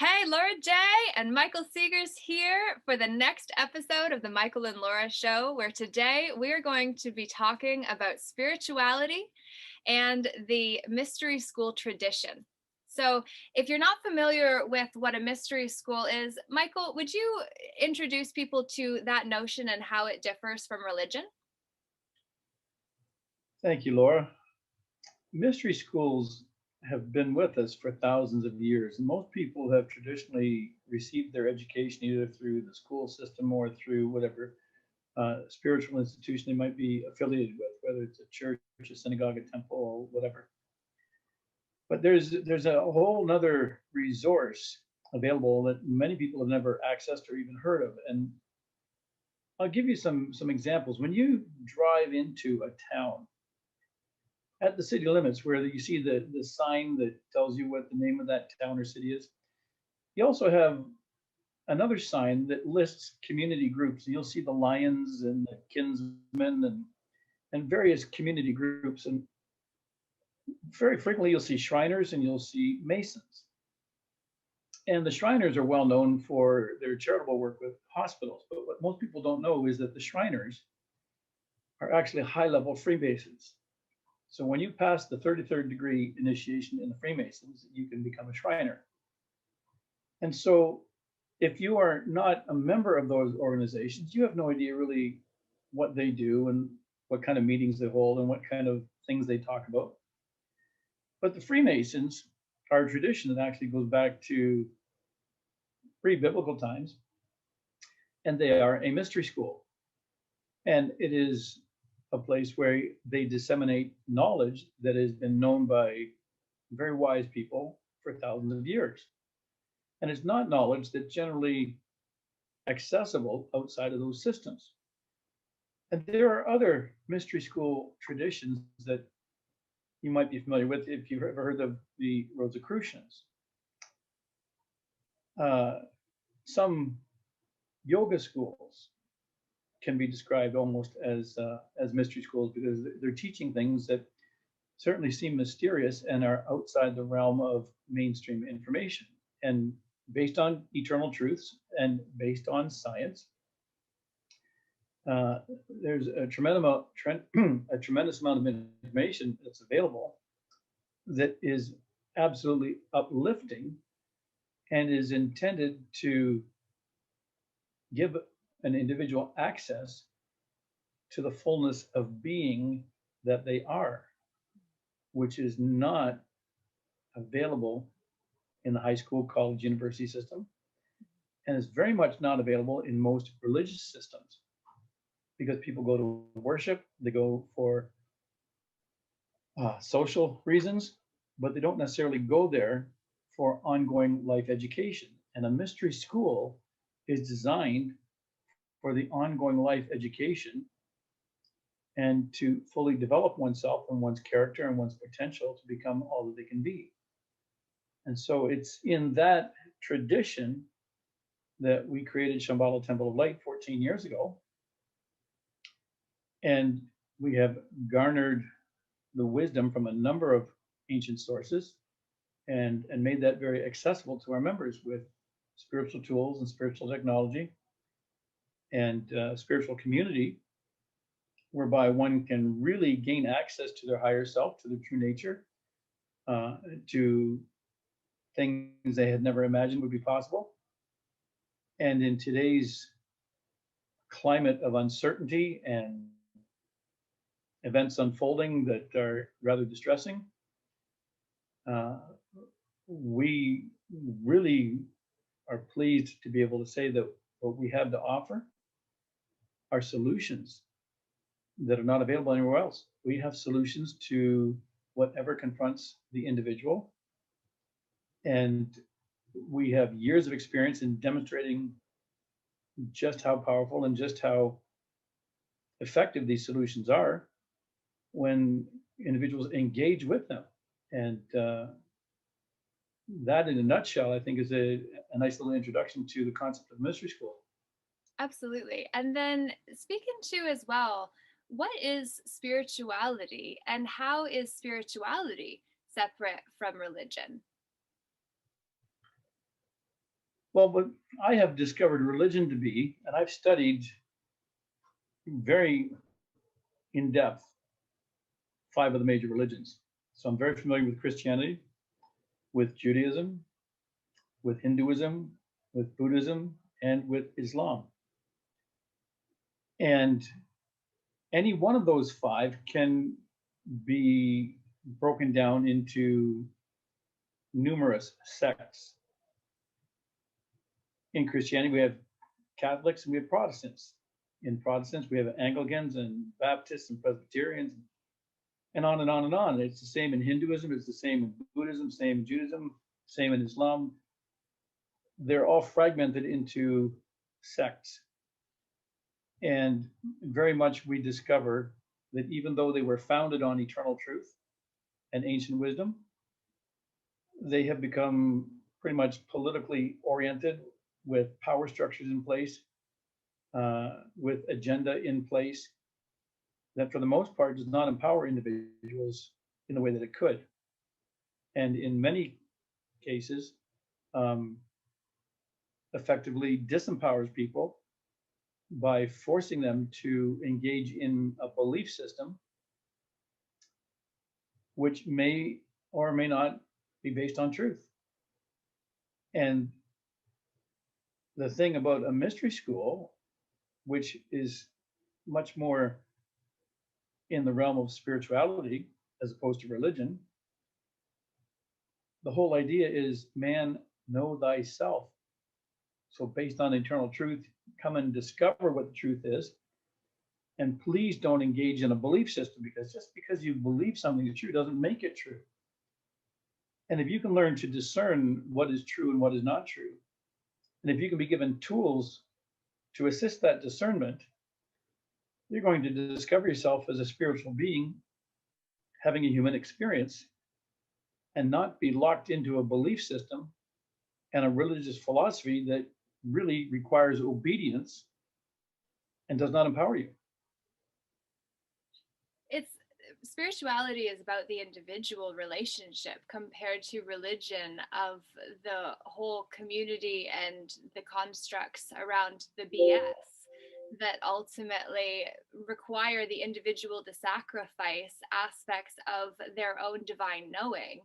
Hey, Laura J. and Michael Seegers here for the next episode of the Michael and Laura Show, where today we are going to be talking about spirituality and the mystery school tradition. So, if you're not familiar with what a mystery school is, Michael, would you introduce people to that notion and how it differs from religion? Thank you, Laura. Mystery schools have been with us for thousands of years, and most people have traditionally received their education either through the school system or through whatever spiritual institution they might be affiliated with, whether it's a church, a synagogue, a temple, or whatever. But there's a whole nother resource available that many people have never accessed or even heard of, and I'll give you some examples. When you drive into a town at the city limits where you see the sign that tells you what the name of that town or city is, you also have another sign that lists community groups. And you'll see the Lions and the Kinsmen and various community groups. And very frequently you'll see Shriners and you'll see Masons. And the Shriners are well known for their charitable work with hospitals. But what most people don't know is that the Shriners are actually high level Freemasons. So when you pass the 33rd degree initiation in the Freemasons, you can become a Shriner. And so if you are not a member of those organizations, you have no idea really what they do and what kind of meetings they hold and what kind of things they talk about. But the Freemasons are a tradition that actually goes back to pre-biblical times, and they are a mystery school. And it is a place where they disseminate knowledge that has been known by very wise people for thousands of years. And it's not knowledge that's generally accessible outside of those systems. And there are other mystery school traditions that you might be familiar with if you've ever heard of the Rosicrucians. Some yoga schools can be described almost as mystery schools because they're teaching things that certainly seem mysterious and are outside the realm of mainstream information and based on eternal truths and based on science. There's a tremendous amount of information that's available that is absolutely uplifting and is intended to give an individual access to the fullness of being that they are, which is not available in the high school, college, university system, and is very much not available in most religious systems because people go to worship, they go for social reasons, but they don't necessarily go there for ongoing life education. And a mystery school is designed for the ongoing life education and to fully develop oneself and one's character and one's potential to become all that they can be. And so it's in that tradition that we created Shambhala Temple of Light 14 years ago. And we have garnered the wisdom from a number of ancient sources and made that very accessible to our members with spiritual tools and spiritual technology and spiritual community, whereby one can really gain access to their higher self, to their true nature, to things they had never imagined would be possible. And in today's climate of uncertainty and events unfolding that are rather distressing, we really are pleased to be able to say that what we have to offer are solutions that are not available anywhere else. We have solutions to whatever confronts the individual. And we have years of experience in demonstrating just how powerful and just how effective these solutions are when individuals engage with them. And that, in a nutshell, I think is a nice little introduction to the concept of mystery school. Absolutely. And then speaking to as well, what is spirituality and how is spirituality separate from religion? Well, but I have discovered religion to be, and I've studied very in depth 5 of the major religions. So I'm very familiar with Christianity, with Judaism, with Hinduism, with Buddhism, and with Islam. And any one of those 5 can be broken down into numerous sects. In Christianity, we have Catholics and we have Protestants. In Protestants, we have Anglicans and Baptists and Presbyterians, and on and on and on. It's the same in Hinduism, it's the same in Buddhism, same in Judaism, same in Islam. They're all fragmented into sects. And very much we discover that even though they were founded on eternal truth and ancient wisdom, they have become pretty much politically oriented with power structures in place, with agenda in place that for the most part does not empower individuals in the way that it could. And in many cases, effectively disempowers people by forcing them to engage in a belief system which may or may not be based on truth. And the thing about a mystery school, which is much more in the realm of spirituality as opposed to religion, the whole idea is, man, know thyself. So based on eternal truth, come and discover what the truth is. And please don't engage in a belief system, because just because you believe something is true doesn't make it true. And if you can learn to discern what is true and what is not true, and if you can be given tools to assist that discernment, you're going to discover yourself as a spiritual being having a human experience and not be locked into a belief system and a religious philosophy that really requires obedience and does not empower you. It's spirituality is about the individual relationship compared to religion of the whole community and the constructs around the BS that ultimately require the individual to sacrifice aspects of their own divine knowing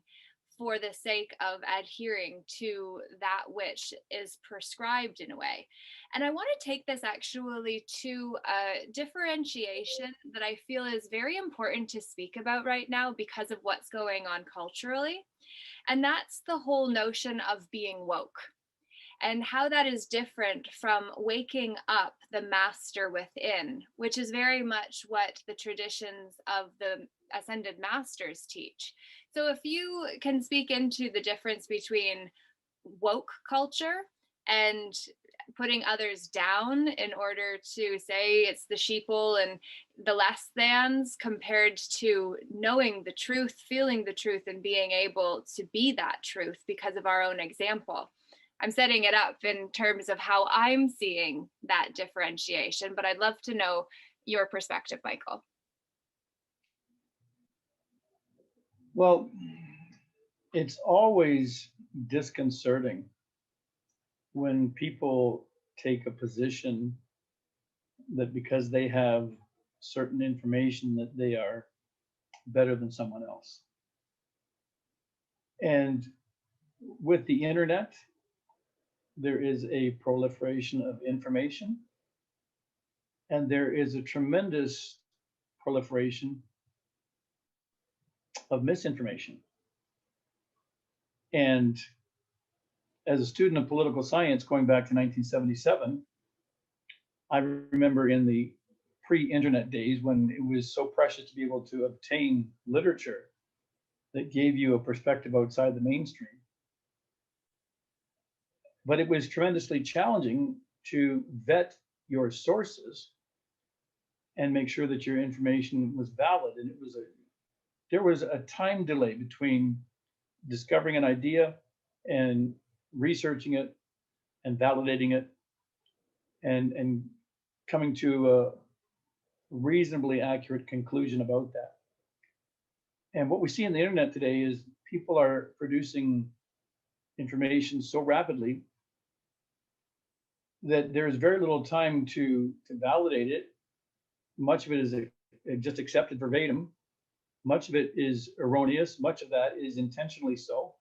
for the sake of adhering to that which is prescribed in a way. And I want to take this actually to a differentiation that I feel is very important to speak about right now because of what's going on culturally. And that's the whole notion of being woke and how that is different from waking up the master within, which is very much what the traditions of the ascended masters teach. So if you can speak into the difference between woke culture and putting others down in order to say it's the sheeple and the less thans, compared to knowing the truth, feeling the truth, and being able to be that truth because of our own example. I'm setting it up in terms of how I'm seeing that differentiation, but I'd love to know your perspective, Michael. Well, it's always disconcerting when people take a position that because they have certain information that they are better than someone else. And with the internet, there is a proliferation of information, and there is a tremendous proliferation of misinformation. And as a student of political science going back to 1977, I remember in the pre-internet days when it was so precious to be able to obtain literature that gave you a perspective outside the mainstream. But it was tremendously challenging to vet your sources and make sure that your information was valid. And there was a time delay between discovering an idea and researching it and validating it and coming to a reasonably accurate conclusion about that. And what we see in the internet today is people are producing information so rapidly, that there's very little time to validate it. Much of it is just accepted verbatim. Much of it is erroneous. Much of that is intentionally so.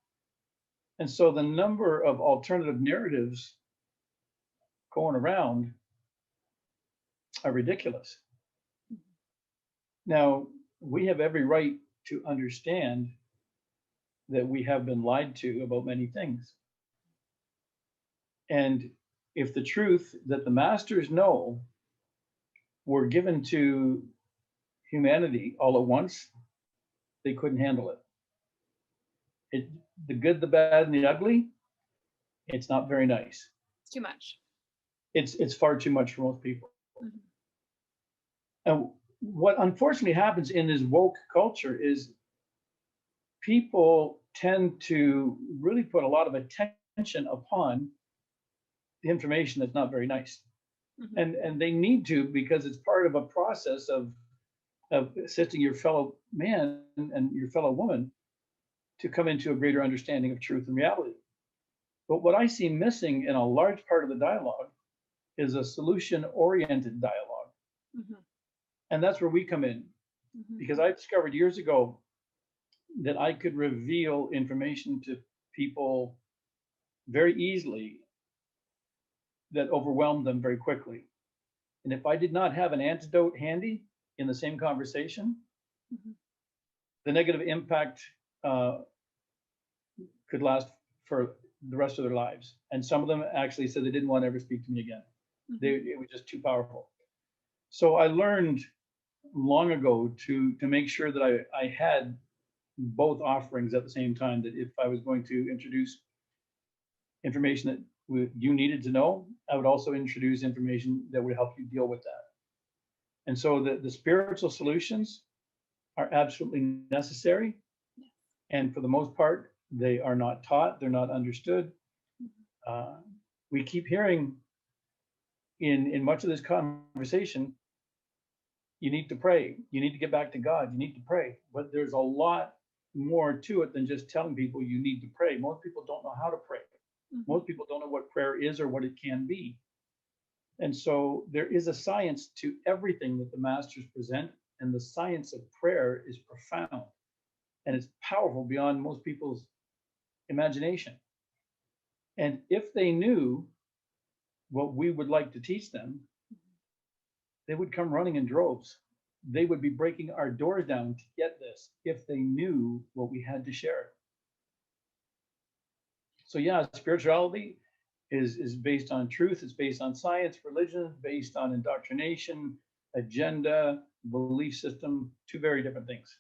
And so the number of alternative narratives going around are ridiculous. Now, we have every right to understand that we have been lied to about many things. And if the truth that the masters know were given to humanity all at once, they couldn't handle it. The good, the bad, and the ugly, it's not very nice. It's too much. It's far too much for most people. Mm-hmm. And what unfortunately happens in this woke culture is people tend to really put a lot of attention upon the information that's not very nice. Mm-hmm. And they need to, because it's part of a process of assisting your fellow man and your fellow woman to come into a greater understanding of truth and reality. But what I see missing in a large part of the dialogue is a solution-oriented dialogue. Mm-hmm. And that's where we come in. Mm-hmm. Because I discovered years ago that I could reveal information to people very easily that overwhelmed them very quickly. And if I did not have an antidote handy in the same conversation, mm-hmm. the negative impact could last for the rest of their lives. And some of them actually said they didn't want to ever speak to me again. Mm-hmm. It was just too powerful. So I learned long ago to make sure that I had both offerings at the same time, that if I was going to introduce information that you needed to know, I would also introduce information that would help you deal with that. And so the spiritual solutions are absolutely necessary. And for the most part, they are not taught, they're not understood. We keep hearing in much of this conversation, you need to pray, you need to get back to God, you need to pray. But there's a lot more to it than just telling people you need to pray. Most people don't know how to pray. Mm-hmm. Most people don't know what prayer is or what it can be. And so there is a science to everything that the masters present, and the science of prayer is profound and it's powerful beyond most people's imagination. And if they knew what we would like to teach them, they would come running in droves. They would be breaking our doors down to get this if they knew what we had to share. So yeah, spirituality is based on truth, it's based on science. Religion is based on indoctrination, agenda, belief system, two very different things.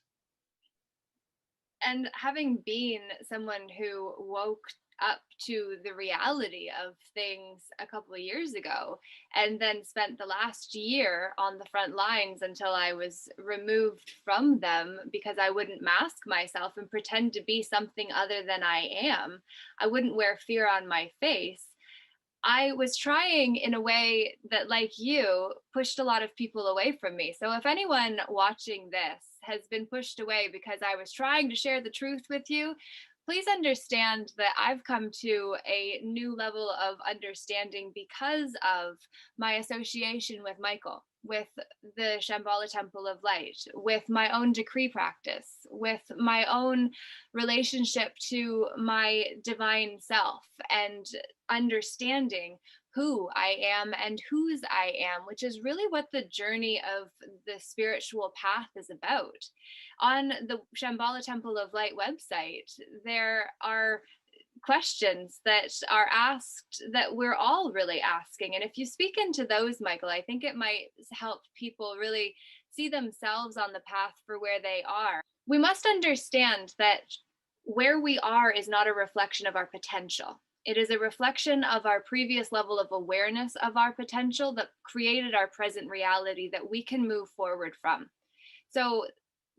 And having been someone who woke up to the reality of things a couple of years ago, and then spent the last year on the front lines until I was removed from them because I wouldn't mask myself and pretend to be something other than I am. I wouldn't wear fear on my face. I was trying in a way that, like you, pushed a lot of people away from me. So if anyone watching this has been pushed away because I was trying to share the truth with you, please understand that I've come to a new level of understanding because of my association with Michael, with the Shambhala Temple of Light, with my own decree practice, with my own relationship to my divine self, and understanding who I am and whose I am, which is really what the journey of the spiritual path is about. On the Shambhala Temple of Light website, there are questions that are asked that we're all really asking. And if you speak into those, Michael, I think it might help people really see themselves on the path for where they are. We must understand that where we are is not a reflection of our potential. It is a reflection of our previous level of awareness of our potential that created our present reality that we can move forward from. So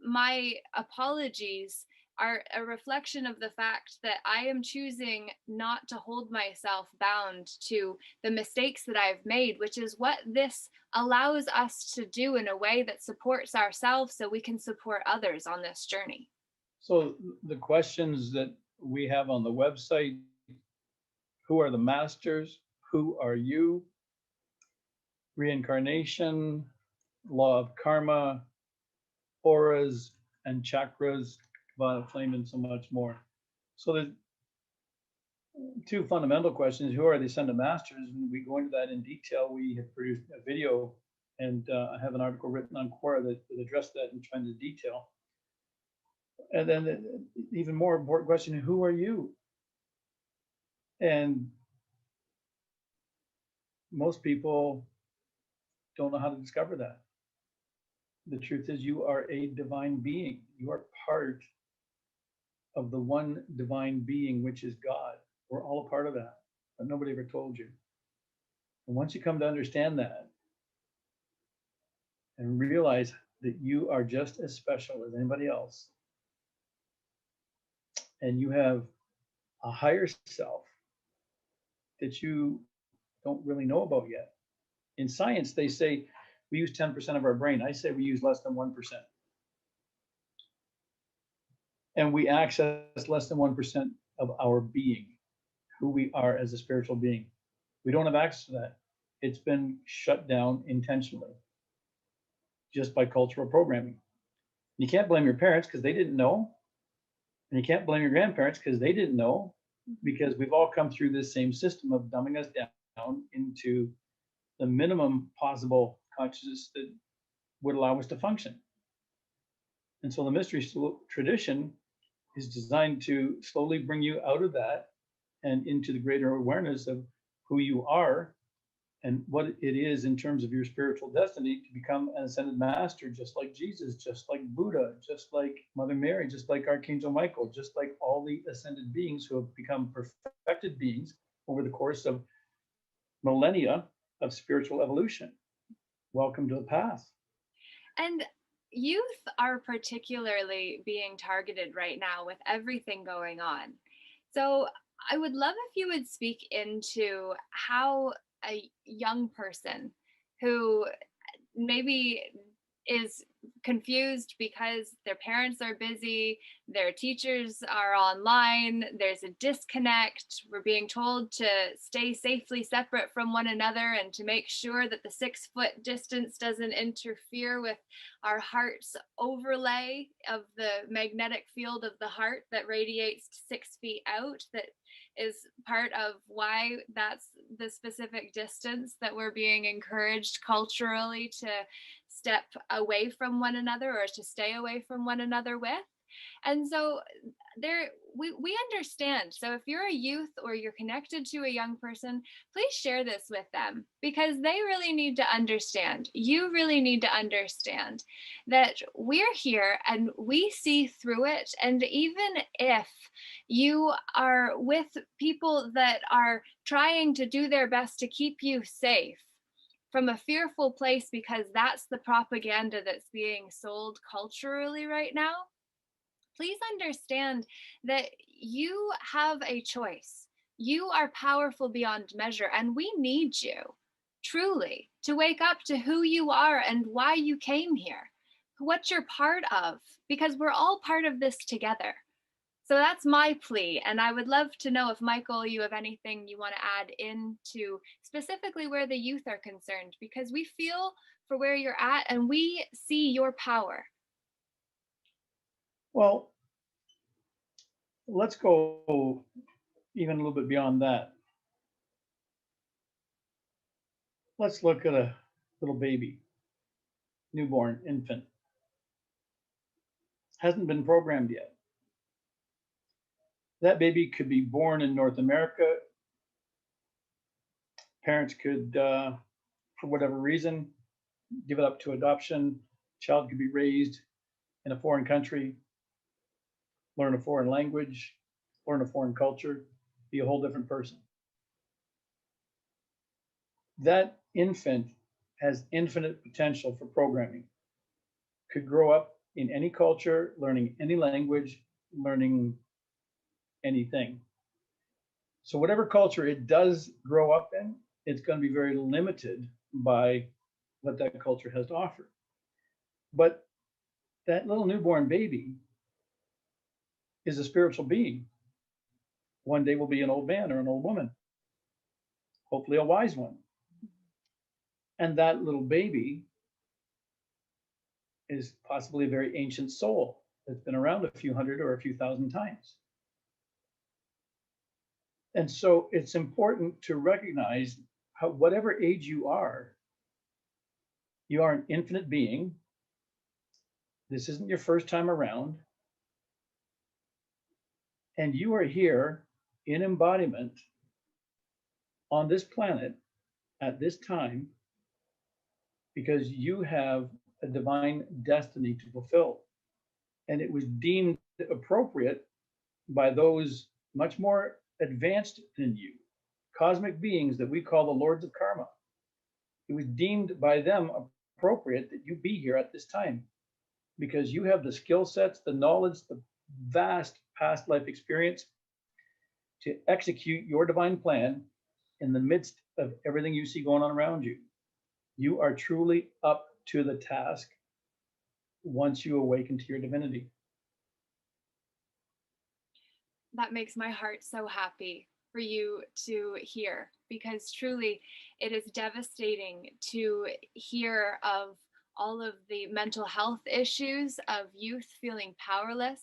my apologies are a reflection of the fact that I am choosing not to hold myself bound to the mistakes that I've made, which is what this allows us to do in a way that supports ourselves so we can support others on this journey. So the questions that we have on the website: who are the masters? Who are you? reincarnation, law of karma, auras, and chakras, violet flame, and so much more. So there's two fundamental questions. Who are the ascended masters? And we go into that in detail. We have produced a video, and I have an article written on Quora that addressed that in tremendous detail. And then the even more important question, who are you? And most people don't know how to discover that. The truth is, you are a divine being. You are part of the one divine being, which is God. We're all a part of that, but nobody ever told you. And once you come to understand that and realize that you are just as special as anybody else, and you have a higher self that you don't really know about yet. In science, they say we use 10% of our brain. I say we use less than 1%. And we access less than 1% of our being, who we are as a spiritual being. We don't have access to that. It's been shut down intentionally just by cultural programming. You can't blame your parents because they didn't know. And you can't blame your grandparents because they didn't know, because we've all come through this same system of dumbing us down into the minimum possible consciousness that would allow us to function. And so the mystery tradition is designed to slowly bring you out of that and into the greater awareness of who you are and what it is in terms of your spiritual destiny to become an ascended master, just like Jesus, just like Buddha, just like Mother Mary, just like Archangel Michael, just like all the ascended beings who have become perfected beings over the course of millennia of spiritual evolution. Welcome to the path. And youth are particularly being targeted right now with everything going on. So I would love if you would speak into how a young person who maybe is confused because their parents are busy, their teachers are online, there's a disconnect, we're being told to stay safely separate from one another and to make sure that the 6-foot distance doesn't interfere with our heart's overlay of the magnetic field of the heart that radiates 6 feet out, that is part of why that's the specific distance that we're being encouraged culturally to step away from one another or to stay away from one another with. And so we understand. So if you're a youth or you're connected to a young person, please share this with them, because they really need to understand. You really need to understand that we're here and we see through it. And even if you are with people that are trying to do their best to keep you safe from a fearful place, because that's the propaganda that's being sold culturally right now, please understand that you have a choice. You are powerful beyond measure, and we need you truly to wake up to who you are and why you came here, what you're part of, because we're all part of this together. So that's my plea. And I would love to know if, Michael, you have anything you want to add into specifically where the youth are concerned, because we feel for where you're at and we see your power. Well, let's go even a little bit beyond that. Let's look at a little baby, newborn infant. Hasn't been programmed yet. That baby could be born in North America. Parents could, for whatever reason, give it up to adoption. Child could be raised in a foreign country, learn a foreign language, learn a foreign culture, be a whole different person. That infant has infinite potential for programming. Could grow up in any culture, learning any language, learning anything. So whatever culture it does grow up in, it's going to be very limited by what that culture has to offer. But that little newborn baby is a spiritual being. One day will be an old man or an old woman, hopefully a wise one. And that little baby is possibly a very ancient soul that's been around a few hundred or a few thousand times. And so it's important to recognize how, whatever age you are an infinite being. This isn't your first time around. And you are here in embodiment on this planet at this time because you have a divine destiny to fulfill. And it was deemed appropriate by those much more advanced than you, cosmic beings that we call the lords of karma. It was deemed by them appropriate that you be here at this time because you have the skill sets, the knowledge, the vast past life experience to execute your divine plan in the midst of everything you see going on around you. You are truly up to the task once you awaken to your divinity. That makes my heart so happy for you to hear, because truly it is devastating to hear of all of the mental health issues of youth feeling powerless,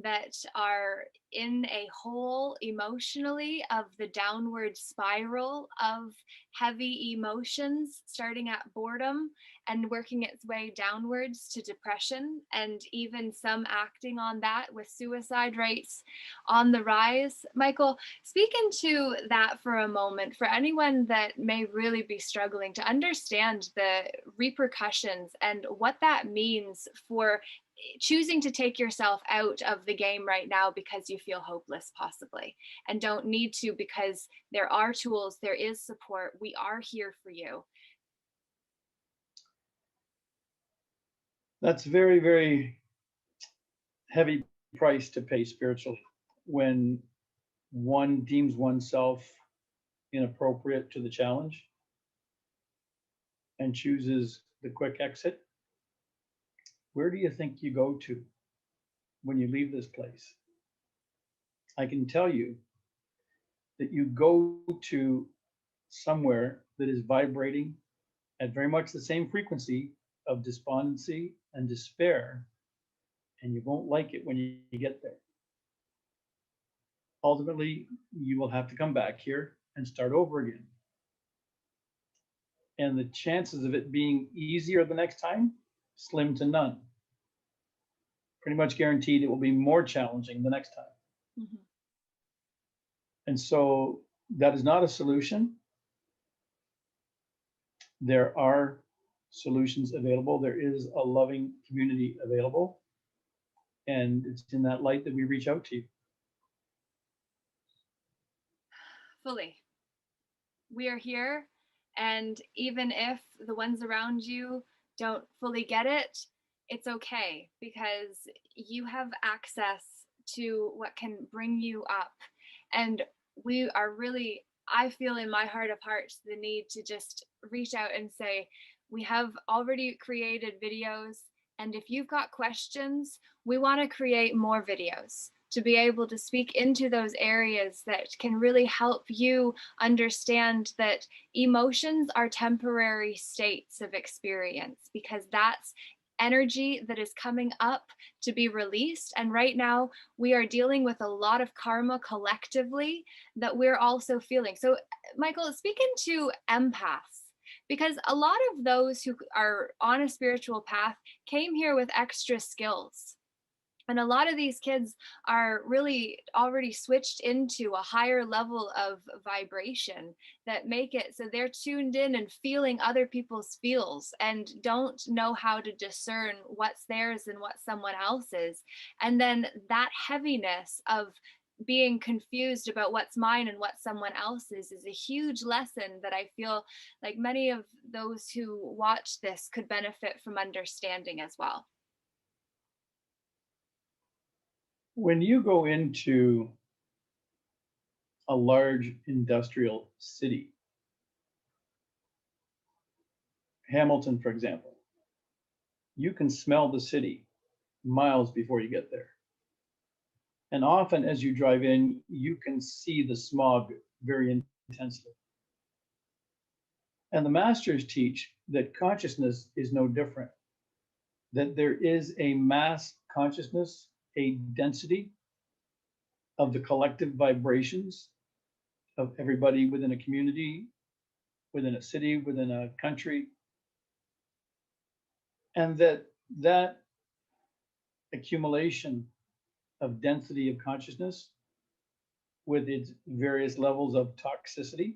that are in a hole emotionally of the downward spiral of heavy emotions, starting at boredom and working its way downwards to depression, and even some acting on that with suicide rates on the rise. Michael, speak into that for a moment for anyone that may really be struggling to understand the repercussions and what that means for choosing to take yourself out of the game right now because you feel hopeless, possibly, and don't need to, because there are tools, there is support, we are here for you. That's very, very heavy price to pay spiritually when one deems oneself inappropriate to the challenge and chooses the quick exit. Where do you think you go to when you leave this place? I can tell you that you go to somewhere that is vibrating at very much the same frequency of despondency and despair, and you won't like it when you get there. Ultimately, you will have to come back here and start over again. And the chances of it being easier the next time, slim to none. Pretty much guaranteed it will be more challenging the next time. Mm-hmm. And so that is not a solution. There are solutions available. There is a loving community available. And it's in that light that we reach out to you. Fully. We are here. And even if the ones around you don't fully get it, it's okay, because you have access to what can bring you up. And we are really, I feel in my heart of hearts the need to just reach out and say, we have already created videos, and if you've got questions, we want to create more videos to be able to speak into those areas that can really help you understand that emotions are temporary states of experience, because that's energy that is coming up to be released. And right now we are dealing with a lot of karma collectively that we're also feeling. So Michael, speak into empaths, because a lot of those who are on a spiritual path came here with extra skills. And a lot of these kids are really already switched into a higher level of vibration that make it so they're tuned in and feeling other people's feels and don't know how to discern what's theirs and what someone else's. And then that heaviness of being confused about what's mine and what someone else's is a huge lesson that I feel like many of those who watch this could benefit from understanding as well. When you go into a large industrial city, Hamilton, for example, you can smell the city miles before you get there. And often as you drive in, you can see the smog very intensely. And the masters teach that consciousness is no different, that there is a mass consciousness, a density of the collective vibrations of everybody within a community, within a city, within a country, and that accumulation of density of consciousness with its various levels of toxicity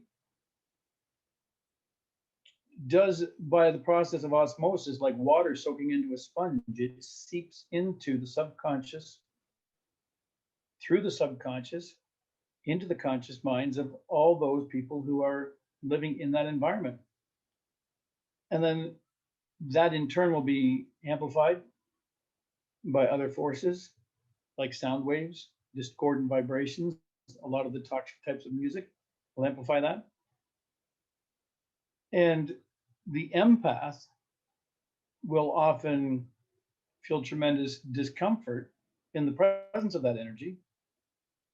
does, by the process of osmosis, like water soaking into a sponge, it seeps into the subconscious, through the subconscious, into the conscious minds of all those people who are living in that environment. And then that in turn will be amplified by other forces like sound waves, discordant vibrations. A lot of the toxic types of music will amplify that. And the empath will often feel tremendous discomfort in the presence of that energy,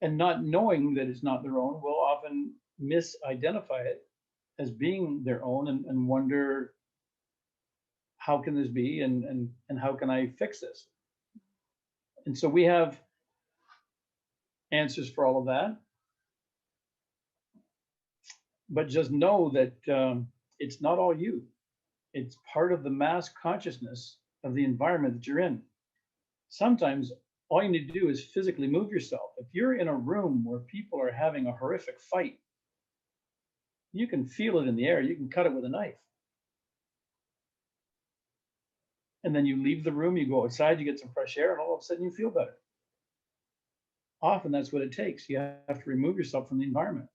and not knowing that it's not their own will often misidentify it as being their own, and wonder, how can this be, and how can I fix this? And so we have answers for all of that, but just know that it's not all you. It's part of the mass consciousness of the environment that you're in. Sometimes all you need to do is physically move yourself. If you're in a room where people are having a horrific fight, you can feel it in the air. You can cut it with a knife. And then you leave the room, you go outside, you get some fresh air, and all of a sudden you feel better. Often that's what it takes. You have to remove yourself from the environment.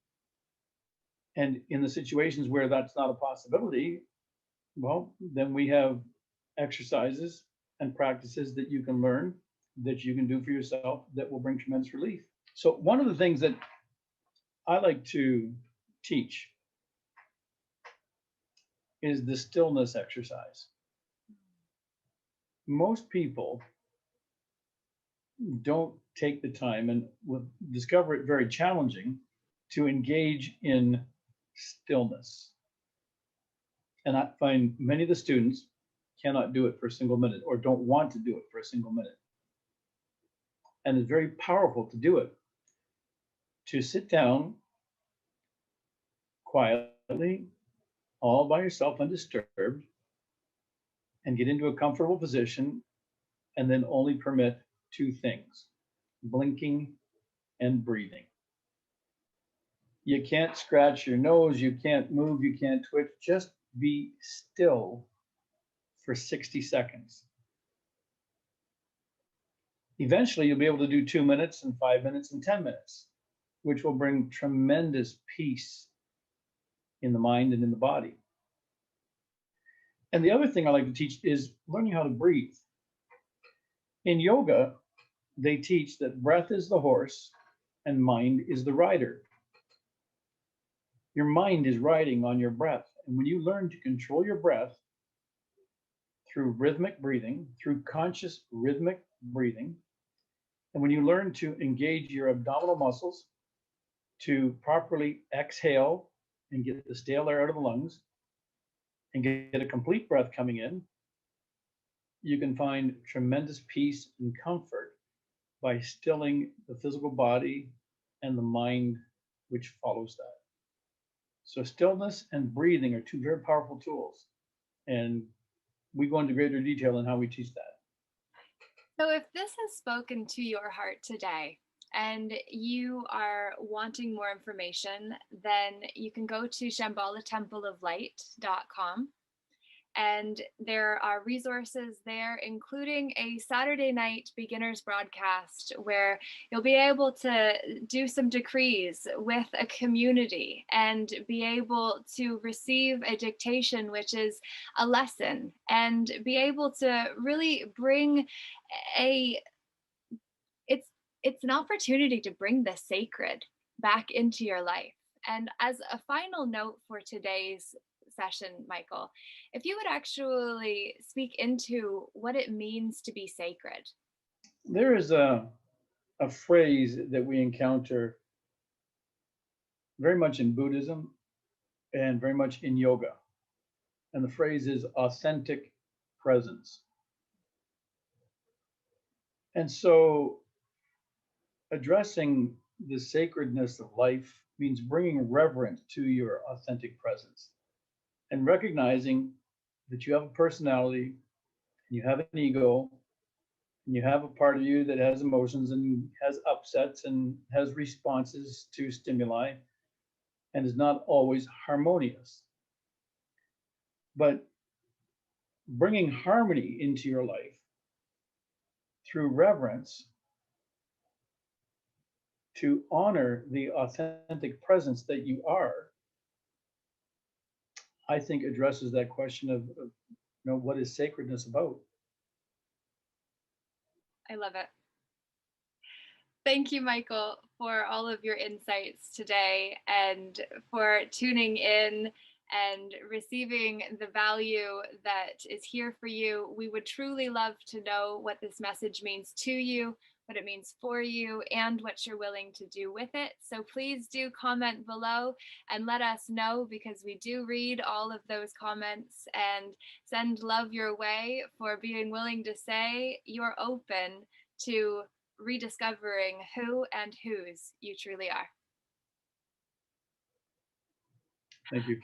And in the situations where that's not a possibility, well, then we have exercises and practices that you can learn, that you can do for yourself, that will bring tremendous relief. So one of the things that I like to teach is the stillness exercise. Most people don't take the time, and will discover it very challenging, to engage in stillness. And I find many of the students cannot do it for a single minute, or don't want to do it for a single minute. And it's very powerful to do it, to sit down quietly, all by yourself, undisturbed, and get into a comfortable position, and then only permit two things: blinking and breathing. You can't scratch your nose, you can't move, you can't twitch. Just be still for 60 seconds. Eventually, you'll be able to do 2 minutes and 5 minutes and 10 minutes, which will bring tremendous peace in the mind and in the body. And the other thing I like to teach is learning how to breathe. In yoga, they teach that breath is the horse and mind is the rider. Your mind is riding on your breath. And when you learn to control your breath through rhythmic breathing, through conscious rhythmic breathing, and when you learn to engage your abdominal muscles to properly exhale and get the stale air out of the lungs and get a complete breath coming in, you can find tremendous peace and comfort by stilling the physical body and the mind which follows that. So stillness and breathing are two very powerful tools. And we go into greater detail in how we teach that. So if this has spoken to your heart today and you are wanting more information, then you can go to shambhalatempleoflight.com. And there are resources there, including a Saturday night beginners broadcast where you'll be able to do some decrees with a community and be able to receive a dictation, which is a lesson, and be able to really bring it's an opportunity to bring the sacred back into your life. And as a final note for today's session, Michael, if you would actually speak into what it means to be sacred. There is a phrase that we encounter very much in Buddhism and very much in yoga. And the phrase is authentic presence. And so addressing the sacredness of life means bringing reverence to your authentic presence and recognizing that you have a personality, you have an ego, and you have a part of you that has emotions and has upsets and has responses to stimuli and is not always harmonious. But bringing harmony into your life through reverence to honor the authentic presence that you are, I think addresses that question of what is sacredness about? I love it. Thank you, Michael, for all of your insights today and for tuning in and receiving the value that is here for you. We would truly love to know what this message means to you, what it means for you, and what you're willing to do with it. So please do comment below and let us know, because we do read all of those comments and send love your way for being willing to say you're open to rediscovering who and whose you truly are. Thank you.